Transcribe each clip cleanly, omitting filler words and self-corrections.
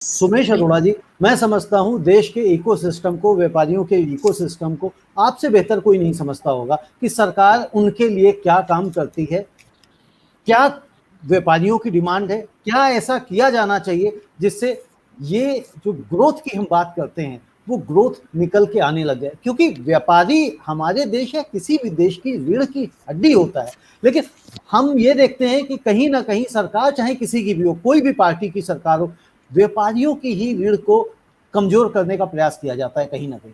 सुमेश अरोड़ा जी, मैं समझता हूं देश के इकोसिस्टम को, व्यापारियों के इकोसिस्टम को आपसे बेहतर कोई नहीं समझता होगा कि सरकार उनके लिए क्या काम करती है, क्या व्यापारियों की डिमांड है, क्या ऐसा किया जाना चाहिए जिससे ये जो ग्रोथ की हम बात करते हैं वो ग्रोथ निकल के आने लग जाए। क्योंकि व्यापारी हमारे देश या किसी भी देश की रीढ़ की हड्डी होता है, लेकिन हम ये देखते हैं कि कहीं ना कहीं सरकार, चाहे किसी की भी हो, कोई भी पार्टी की सरकार हो, व्यापारियों की ही रीढ़ को कमजोर करने का प्रयास किया जाता है कहीं ना कहीं।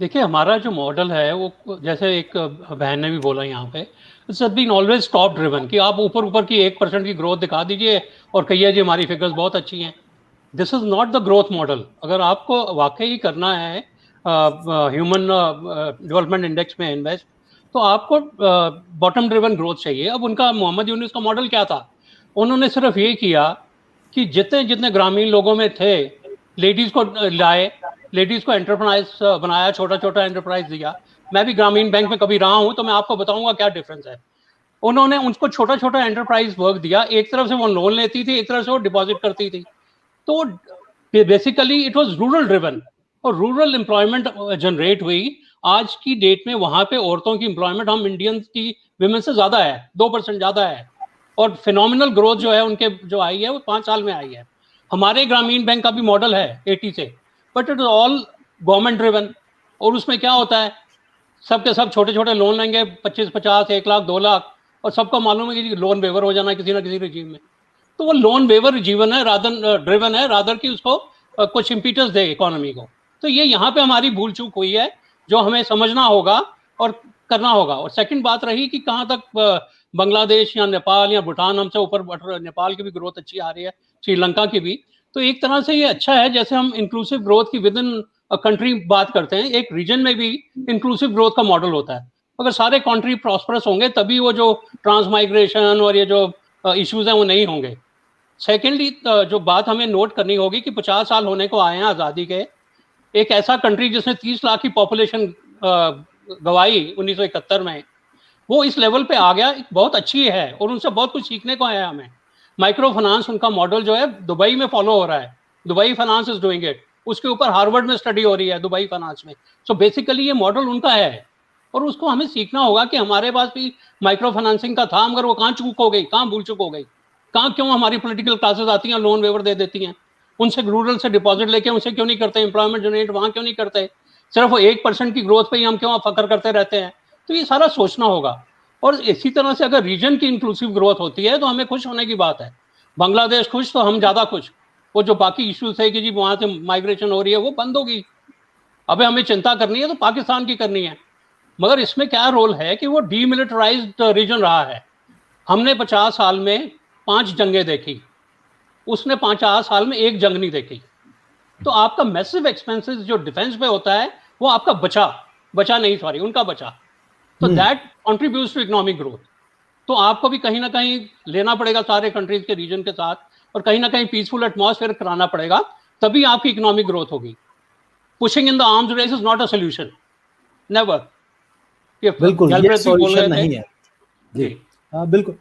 देखिए, हमारा जो मॉडल है वो, जैसे एक बहन ने भी बोला यहाँ पे, it's been always top driven, कि आप ऊपर ऊपर की 1% की ग्रोथ दिखा दीजिए और कहिए जी हमारी फिगर्स बहुत अच्छी हैं। This is not the growth model. अगर आपको वाकई करना है ह्यूमन डेवलपमेंट इंडेक्स में इन्वेस्ट, तो आपको बॉटम ड्रिवन ग्रोथ चाहिए। अब उनका मोहम्मद यूनुस का मॉडल क्या था? उन्होंने सिर्फ ये किया कि जितने जितने ग्रामीण लोगों में थे, लेडीज को लाए, लेडीज को एंटरप्राइज बनाया, छोटा छोटा एंटरप्राइज दिया। मैं भी ग्रामीण बैंक में कभी रहा हूं तो मैं आपको बताऊंगा क्या डिफरेंस है। उन्होंने उनको छोटा छोटा एंटरप्राइज वर्क दिया। एक तरफ से वो लोन लेती थी, एक तरफ से वो डिपॉजिट करती थी। तो basically it was rural driven और रूरल एम्प्लॉयमेंट जनरेट हुई। आज की डेट में वहां पे औरतों की एम्प्लॉयमेंट हम इंडियंस की विमेन से ज्यादा है, 2% ज्यादा है। और फिनोमिनल ग्रोथ जो है उनके जो आई है वो 5 साल में आई है। हमारे ग्रामीण बैंक का भी मॉडल है 80 से, but it is all government driven. और उसमें क्या होता है, सबके सब छोटे छोटे लोन लेंगे, 25-50, 1 लाख, 2 लाख, और सबको मालूम है कि लोन वेवर हो जाना है किसी ना किसी रिजीम में। तो वो लोन वेवर जीवन है, रादर ड्रिवन है, रादर की उसको कुछ इम्पीटस दे इकोनॉमी को। तो ये यहाँ पे हमारी भूल चूक हुई है, जो हमें समझना होगा और करना होगा। और सेकंड बात रही कि कहाँ तक बांग्लादेश या नेपाल या भूटान हमसे ऊपर बढ़ रहा है। नेपाल की भी ग्रोथ अच्छी आ रही है, श्रीलंका की भी। तो एक तरह से ये अच्छा है, जैसे हम इंक्लूसिव ग्रोथ की विद इन कंट्री बात करते हैं, एक रीजन में भी इंक्लूसिव ग्रोथ का मॉडल होता है। अगर सारे कंट्री प्रॉस्परस होंगे तभी वो जो ट्रांसमाइग्रेशन और ये जो इश्यूज हैं वो नहीं होंगे। सेकेंडली, जो बात हमें नोट करनी होगी कि 50 साल होने को आए हैं आज़ादी के, एक ऐसा कंट्री जिसने 30 लाख की पॉपुलेशन गवाई 1971 में, वो इस लेवल पे आ गया, बहुत अच्छी है और उनसे बहुत कुछ सीखने को आया हमें। माइक्रो फाइनेंस उनका मॉडल जो है दुबई में फॉलो हो रहा है, Dubai finance is doing it. उसके ऊपर हार्वर्ड में स्टडी हो रही है दुबई फाइनेंस में। सो बेसिकली ये मॉडल उनका है और उसको हमें सीखना होगा कि हमारे पास भी माइक्रो फाइनेंसिंग का था, मगर वो कहाँ चूक हो गई, कहाँ भूल चूक हो गई, कहाँ क्यों हमारी पॉलिटिकल क्लासेस आती हैं लोन वेवर दे देती हैं। उनसे रूरल से डिपॉजिट लेके उनसे क्यों नहीं करते, एम्प्लॉयमेंट जनरेट वहां क्यों नहीं करते, सिर्फ 1% की ग्रोथ पे ही हम क्यों फकर करते रहते हैं। तो ये सारा सोचना होगा। और इसी तरह से अगर रीजन की इंक्लूसिव ग्रोथ होती है तो हमें खुश होने की बात है। बांग्लादेश खुश तो हम ज्यादा खुश। वो जो बाकी इश्यूज है कि जी वहां से माइग्रेशन हो रही है वो बंद होगी, अबे हमें चिंता करनी है तो पाकिस्तान की करनी है। मगर इसमें क्या रोल है कि वो डीमिलिटराइज्ड रीजन रहा है। हमने 50 साल में 5 जंगें देखी, उसने 50 साल में एक जंग नहीं देखी। तो आपका मैसिव एक्सपेंसेस जो डिफेंस पे होता है वो आपका बचा बचा नहीं, सॉरी, उनका बचा। तो that contributes to economic growth. तो आपको भी कहीं ना कहीं लेना पड़ेगा सारे कंट्रीज के रीजन के साथ, और कहीं ना कहीं पीसफुल एटमॉस्फेयर कराना पड़ेगा, तभी आपकी इकोनॉमिक ग्रोथ होगी। Pushing in the arms race is not a solution, never. बिल्कुल, ये सॉल्यूशन नहीं है जी। जी। बिल्कुल।